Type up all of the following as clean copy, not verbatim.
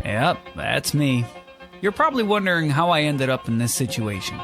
Yep, that's me. You're probably wondering how I ended up in this situation.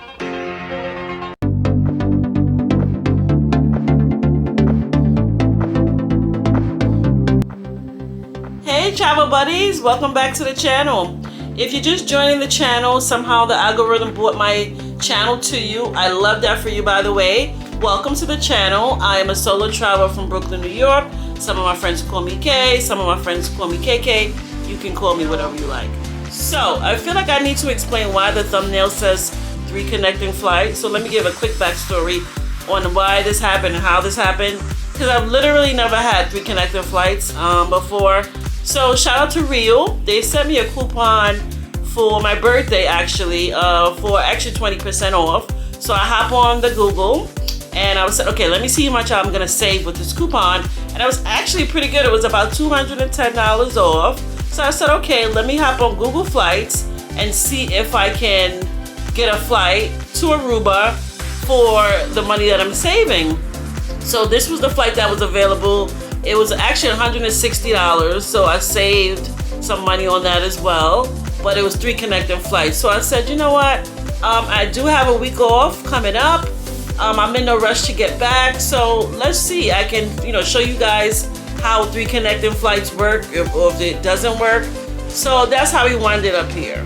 Hey travel buddies, welcome back to the channel. If you're just joining the channel, somehow the algorithm brought my channel to you. I love that for you, by the way. Welcome to the channel. I am a solo traveler from Brooklyn, New York. Some of my friends call me Kay, some of my friends call me KK. You can call me whatever you like. So, I feel like I need to explain why the thumbnail says 3 connecting flights. So let me give a quick backstory on why this happened and how this happened. Because I've literally never had 3 connecting flights before. So shout out to Real. They sent me a coupon for my birthday actually, for actually 20% off. So I hop on the Google and I was said, okay, let me see how much I'm gonna save with this coupon. And it was actually pretty good. It was about $210 off. So I said, okay, let me hop on Google Flights and see if I can get a flight to Aruba for the money that I'm saving. So this was the flight that was available. It was actually $160, so I saved some money on that as well. But it was 3 connecting flights. So I said, you know what? I do have a week off coming up. I'm in no rush to get back. So let's see. I can, show you guys how 3 connecting flights work, or if it doesn't work. So that's how we wound it up here.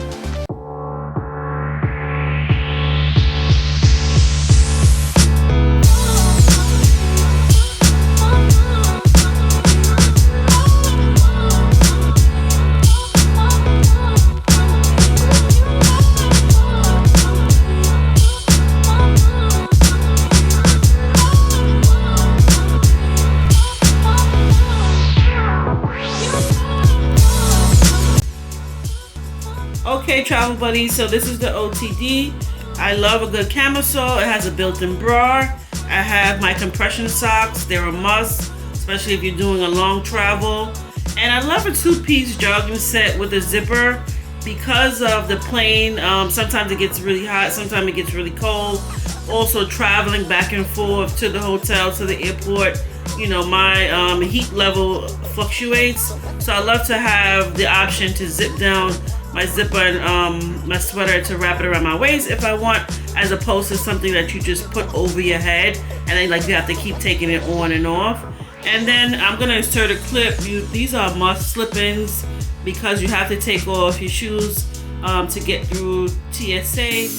Okay, travel buddies, so this is the OTD. I love a good camisole. It has a built-in bra. I have my compression socks. They're a must, especially if you're doing a long travel. And I love a 2-piece jogging set with a zipper because of the plane. Sometimes it gets really hot, sometimes it gets really cold. Also traveling back and forth to the hotel, to the airport, my heat level fluctuates. So I love to have the option to zip down my zipper and my sweater to wrap it around my waist if I want, as opposed to something that you just put over your head and then you have to keep taking it on and off. And then I'm gonna insert a clip. These are must slip-ins because you have to take off your shoes to get through TSA.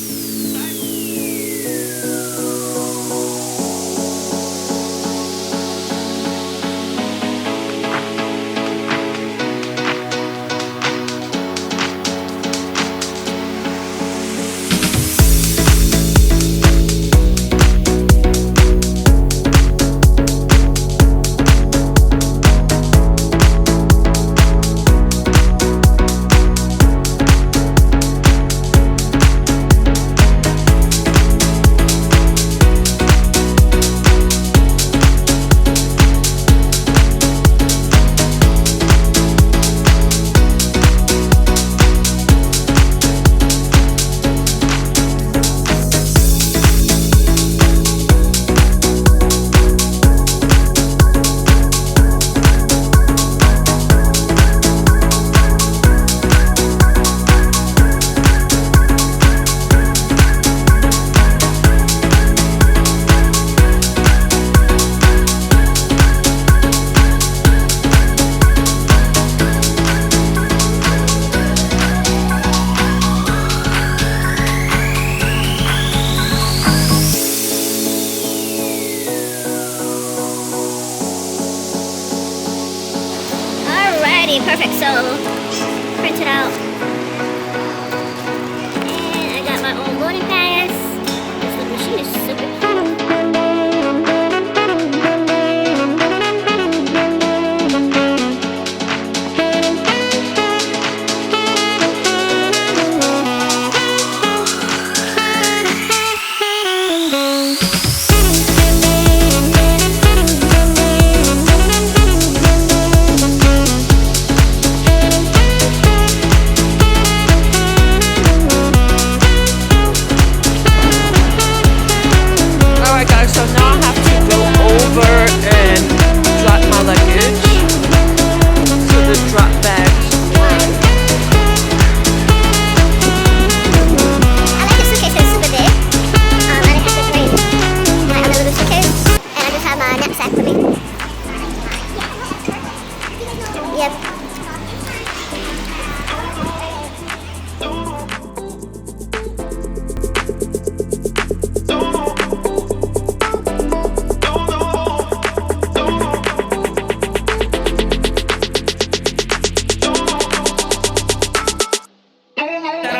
Perfect, so print it out. And I got my own boarding pass. This little machine is super cute.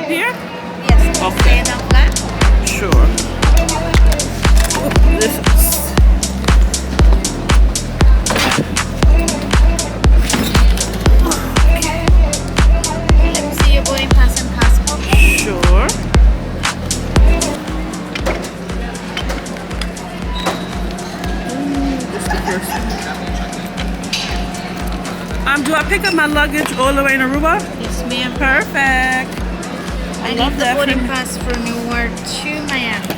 here? Yes. Okay. Stand up flat. Sure. This is... Let me see your boarding pass and passport. Sure. Do I pick up my luggage all the way in Aruba? Yes, ma'am. Perfect. I love need the that boarding from- pass for Newark to Miami.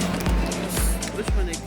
Which one they do?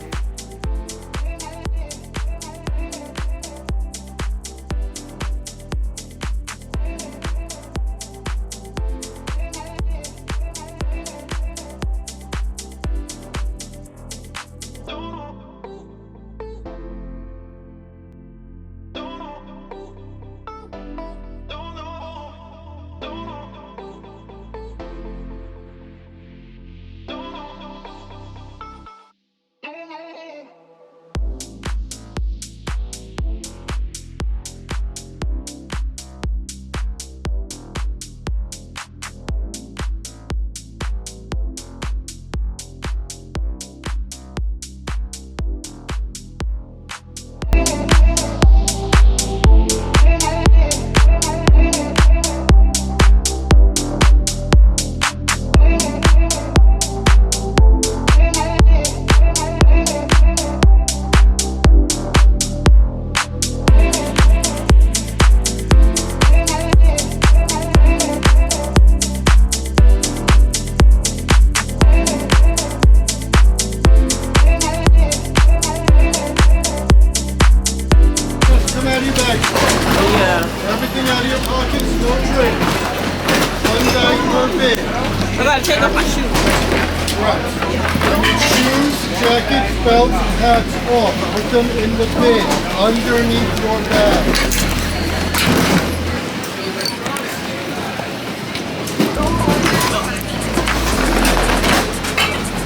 Come out of your bag. Yeah. Everything out of your pockets, no drink. One bag per bin. I gotta take off my shoes. Right. Shoes, jackets, belts, and hats off. Put them in the bin underneath your bag.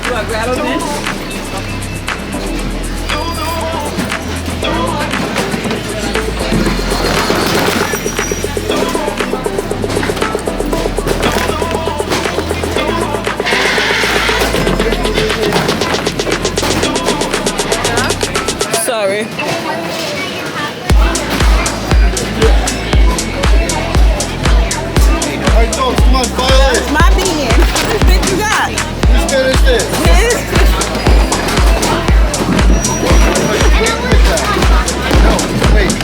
Do I grab a bin? Sorry. Alright, folks, come on, file it. My bin. How much bin you got? Whose bin is this? His? Can't with that. No, wait.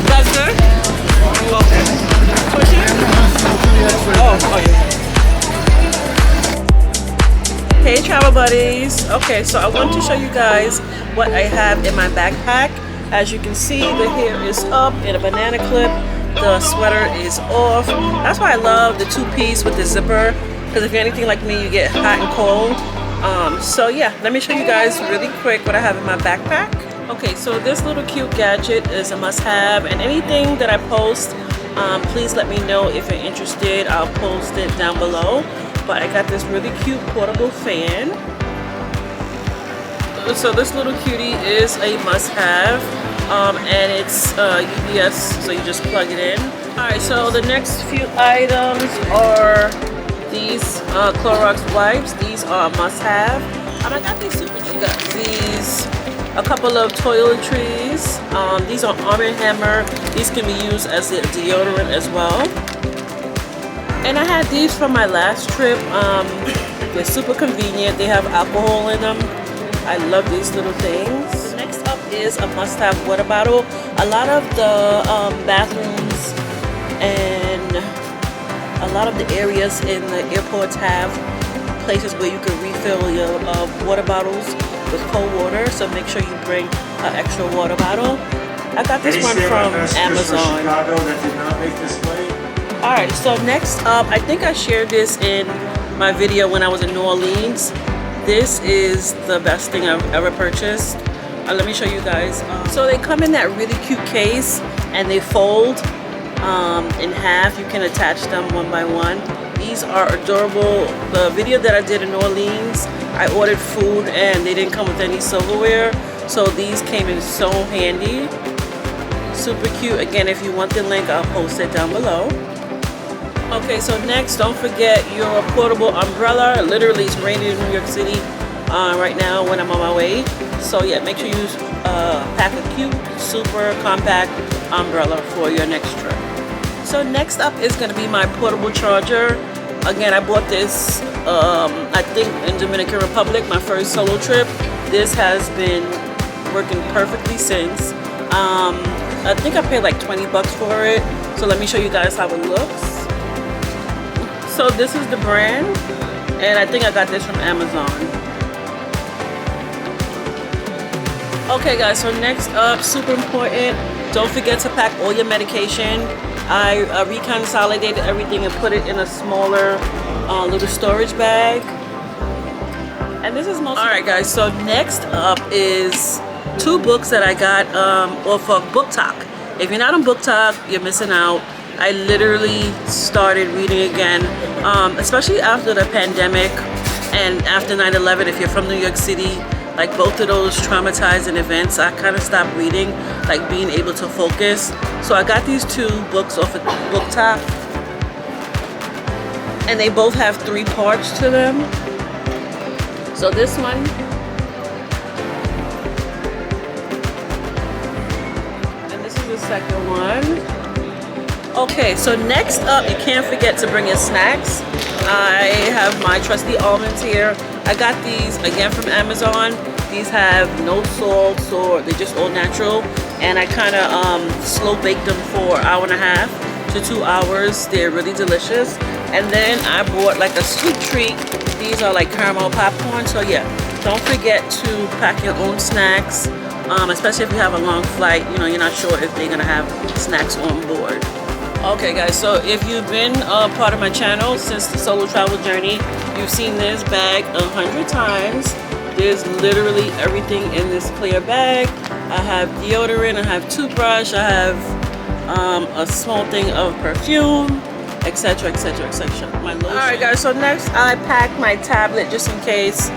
That's good? Okay. Push it? Oh, yeah. Hey travel buddies. Okay, so I want to show you guys what I have in my backpack. As you can see, the hair is up in a banana clip. The sweater is off. That's why I love the two-piece with the zipper, because if you're anything like me, you get hot and cold. So yeah, let me show you guys really quick what I have in my backpack. Okay, so this little cute gadget is a must-have, and anything that I post, please let me know if you're interested. I'll post it down below. But I got this really cute portable fan. So this little cutie is a must-have, and it's UPS, so you just plug it in. All right, so the next few items are these Clorox wipes. These are a must-have. I got these super cheap. Got these, a couple of toiletries. These are Arm & Hammer. These can be used as a deodorant as well. And I had these from my last trip. They're super convenient. They have alcohol in them. I love these little things. Next up is a must-have water bottle. A lot of the bathrooms and a lot of the areas in the airports have places where you can refill your water bottles with cold water. So make sure you bring an extra water bottle. I got this one from Amazon. Chicago that did not make this plane. Alright, so next up, I think I shared this in my video when I was in New Orleans. This is the best thing I've ever purchased. Let me show you guys. So they come in that really cute case and they fold in half. You can attach them one by one. These are adorable. The video that I did in New Orleans, I ordered food and they didn't come with any silverware. So these came in so handy. Super cute. Again, if you want the link, I'll post it down below. Okay, so next, don't forget your portable umbrella. Literally, it's raining in New York City right now when I'm on my way. So yeah, make sure you pack a cute, super compact umbrella for your next trip. So next up is going to be my portable charger. Again, I bought this, I think in Dominican Republic, my first solo trip. This has been working perfectly since. I think I paid like 20 bucks for it. So let me show you guys how it looks. So this is the brand, and I think I got this from Amazon. Okay guys, so next up, super important, don't forget to pack all your medication. I reconsolidated everything and put it in a smaller little storage bag. And this is mostly... Alright guys, so next up is 2 books that I got off of BookTok. If you're not on BookTok, you're missing out. I literally started reading again, especially after the pandemic and after 9/11. If you're from New York City, like both of those traumatizing events, I kind of stopped reading, like being able to focus. So I got these 2 books off of BookTok, and they both have 3 parts to them. So this one, and this is the second one. Okay, so next up, you can't forget to bring your snacks. I have my trusty almonds here. I got these again from Amazon. These have no salt, so they're just all natural. And I kind of slow baked them for an hour and a half to 2 hours. They're really delicious. And then I bought like a sweet treat. These are like caramel popcorn. So yeah, don't forget to pack your own snacks, especially if you have a long flight. You know, you're not sure if they're gonna have snacks on board. Okay guys, so if you've been part of my channel since the solo travel journey, you've seen this bag 100 times. There's literally everything in this clear bag. I have deodorant, I have toothbrush, I have a small thing of perfume, etc, etc, etc. My lotion. Alright guys, so next I packed my tablet just in case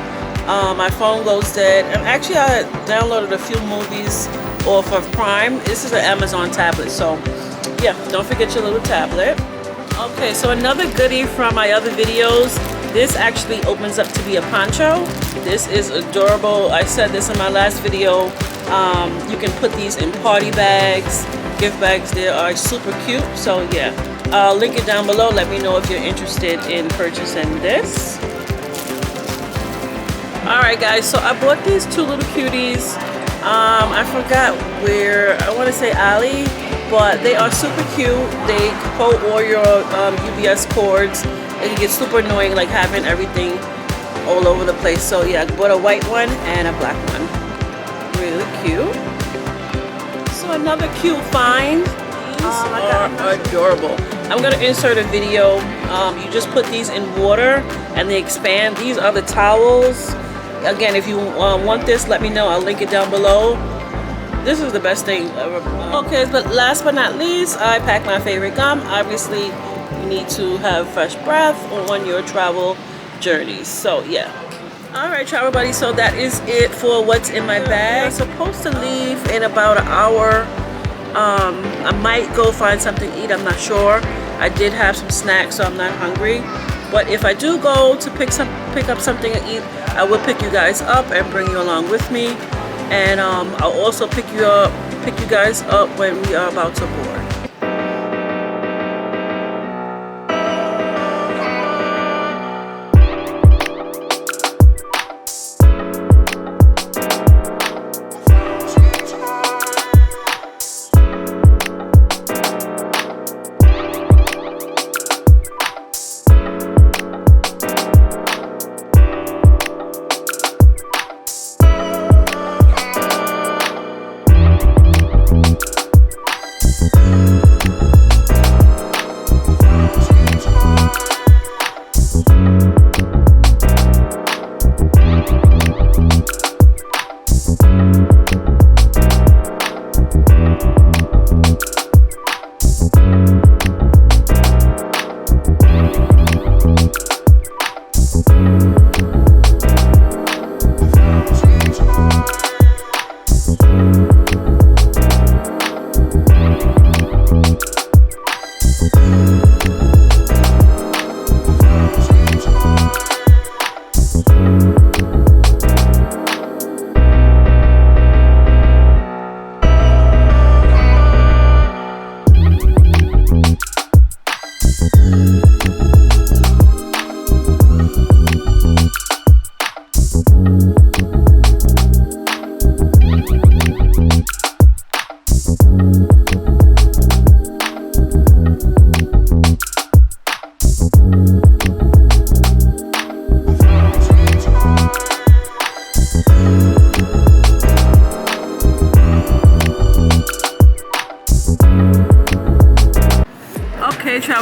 my phone goes dead. And actually I downloaded a few movies off of Prime. This is an Amazon tablet, so yeah, don't forget your little tablet. Okay, so another goodie from my other videos. This actually opens up to be a poncho. This is adorable. I said this in my last video. You can put these in party bags, gift bags. They are super cute. So yeah, I'll link it down below. Let me know if you're interested in purchasing this. Alright guys, so I bought these 2 little cuties. I forgot where, I want to say Ali. But they are super cute. They hold all your UPS cords. It can get super annoying, like having everything all over the place. So yeah, I bought a white one and a black one. Really cute. So another cute find. These are adorable. I'm gonna insert a video. You just put these in water and they expand. These are the towels. Again, if you want this, let me know. I'll link it down below. This is the best thing ever. Okay, but last but not least, I packed my favorite gum. Obviously, you need to have fresh breath on your travel journeys. So yeah. Alright travel buddies, so that is it for what's in my bag. I'm supposed to leave in about an hour. I might go find something to eat, I'm not sure. I did have some snacks, so I'm not hungry. But if I do go to pick up something to eat, I will pick you guys up and bring you along with me. And I'll also pick you guys up when we are about to board.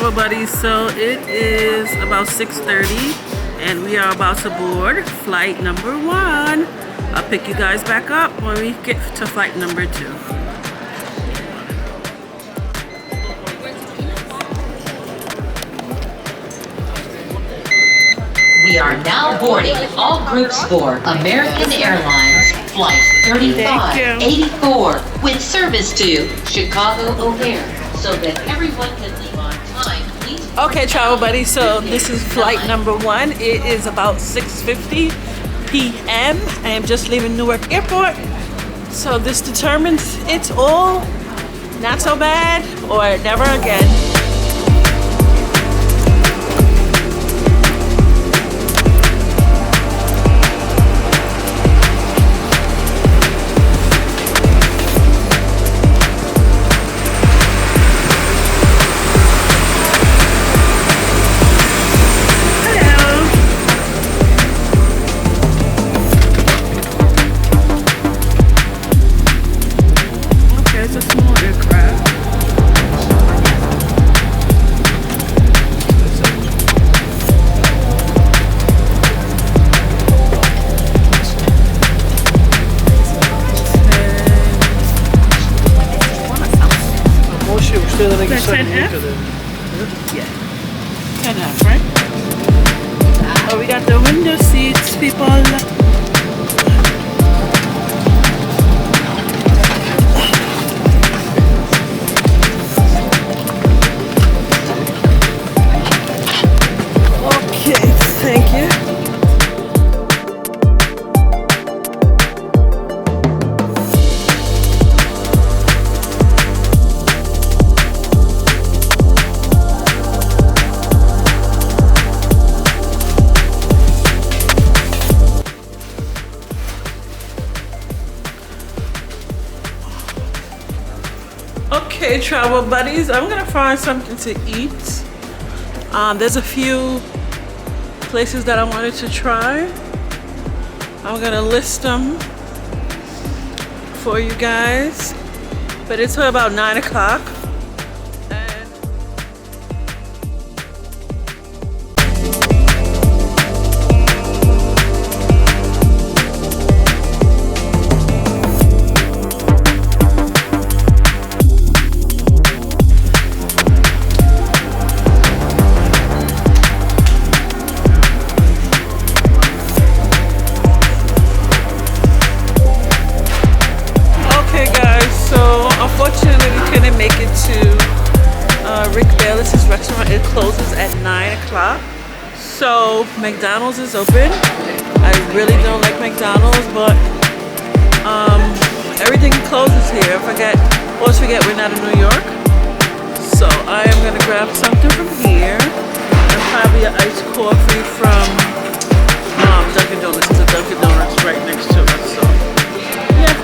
travel buddies, so it is about 6:30 and we are about to board flight number 1. I'll pick you guys back up when we get to flight number 2. We are now boarding all groups for American Airlines Flight 3584 with service to Chicago O'Hare so that everyone can leave on time. Please. Okay, travel buddies, so this is flight number 1. It is about 6:50 p.m. I am just leaving Newark Airport. So this determines it's all not so bad or never again. That's 10F? Yeah. 10F, right? Oh, we got the window seats, people. Okay, thank you. Okay, travel buddies, I'm gonna find something to eat. There's a few places that I wanted to try. I'm gonna list them for you guys, but it's about 9 o'clock. Restaurant, it closes at 9 o'clock. So McDonald's is open. I really don't like McDonald's, but everything closes here. Always forget we're not in New York. So I am gonna grab something from here and probably an iced coffee from Dunkin' Donuts. There's a Dunkin' Donuts right next to us. So yeah.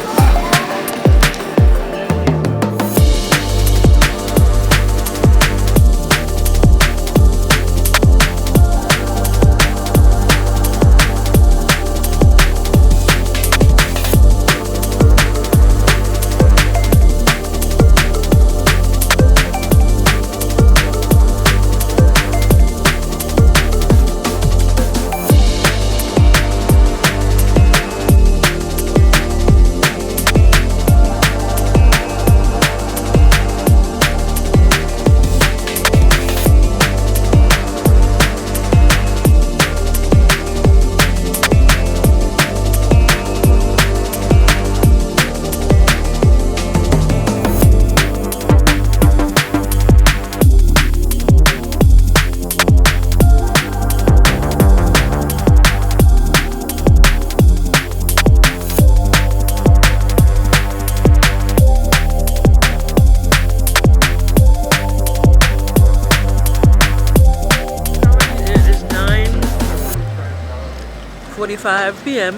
p.m.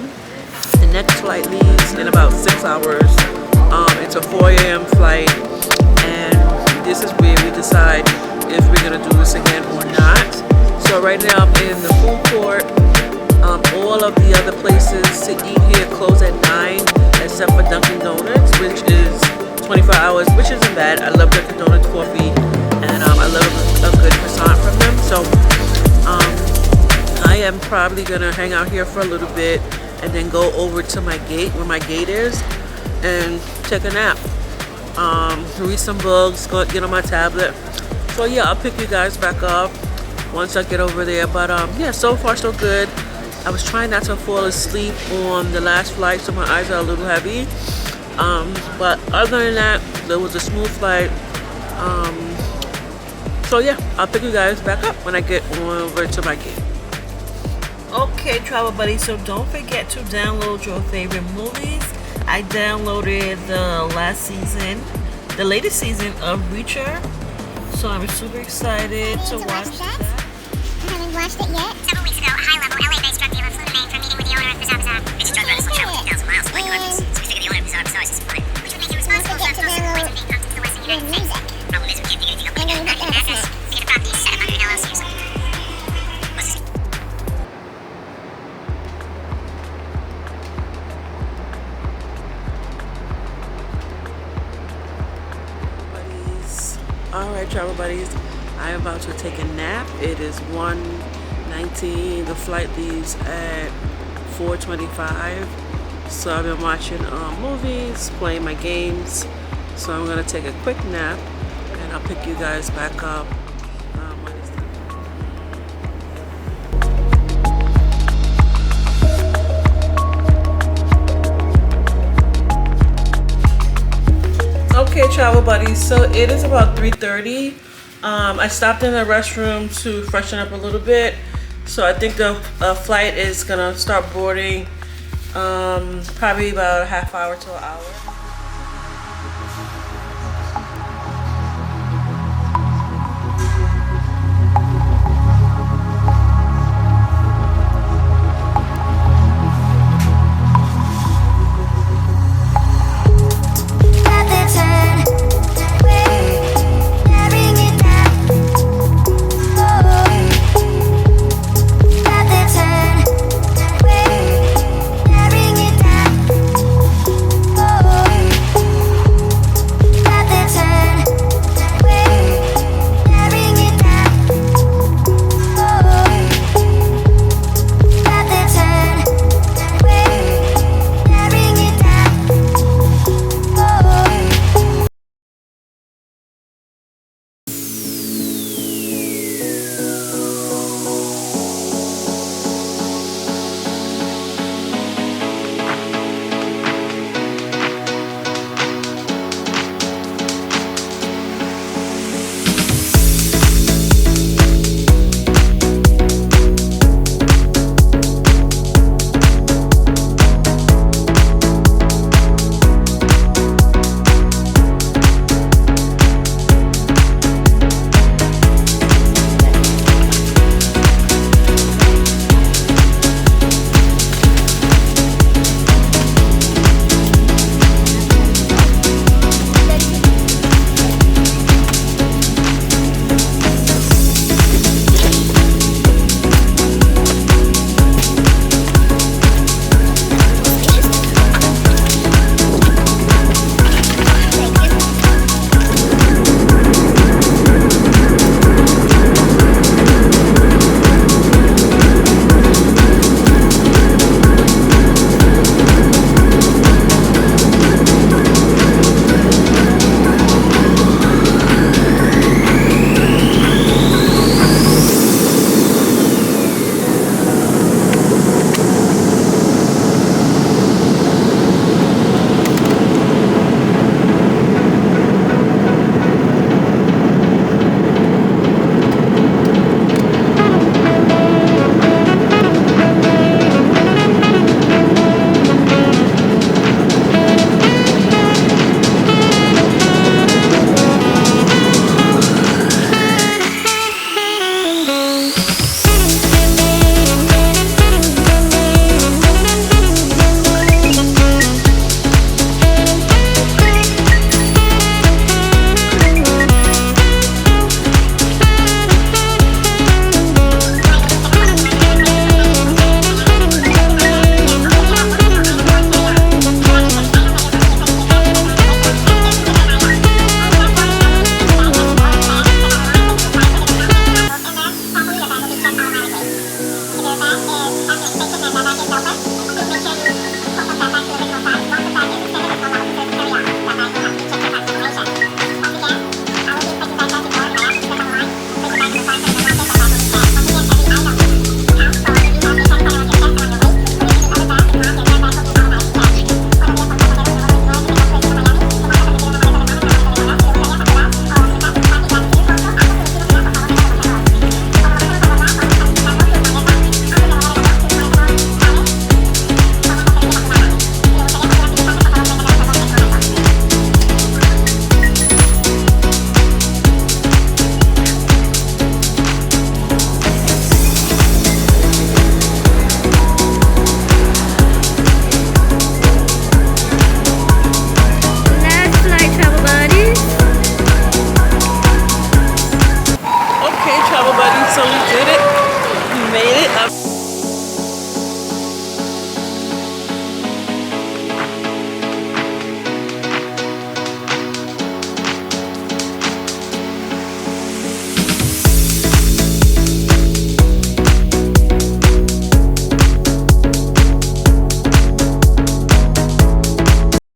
The next flight leaves in about 6 hours. It's a 4 a.m. flight, and this is where we decide if we're gonna do this again or not. So right now I'm in the food court. All of the other places to eat here close at 9, except for Dunkin' Donuts, which is 24 hours, which isn't bad. I love Dunkin' Donuts coffee. and I love a good croissant from them. So I am probably gonna hang out here for a little bit and then go over to my gate, where my gate is, and take a nap. Read some books, go get on my tablet. So yeah, I'll pick you guys back up once I get over there. But yeah, so far so good. I was trying not to fall asleep on the last flight, so my eyes are a little heavy. But other than that, there was a smooth flight. So yeah, I'll pick you guys back up when I get over to my gate. Okay, travel buddies, so don't forget to download your favorite movies. I downloaded the latest season of Reacher. So I'm super excited to watch that. I haven't watched it yet. Several weeks ago, a high-level LA-based drug dealer flew to Maine for a meeting with the owner of Bizarre Bizarre. It's a drug wrestle travel 2,000 miles away northeast, so we figured the owner of Bizarre Bizarre is just fine. Which would make you responsible for possessing being up to the western United States. Problem is, we can't dig anything up like that. Not even address. Figure the property is set up under an LLC or something. What's this? Alright, travel buddies, I am about to take a nap. It is 1:19. The flight leaves at 4:25. So I've been watching movies, playing my games. So I'm gonna take a quick nap and I'll pick you guys back up when it's done. Okay, travel buddies, so it is about 3:30. I stopped in the restroom to freshen up a little bit. So I think the flight is gonna start boarding probably about a half hour to an hour.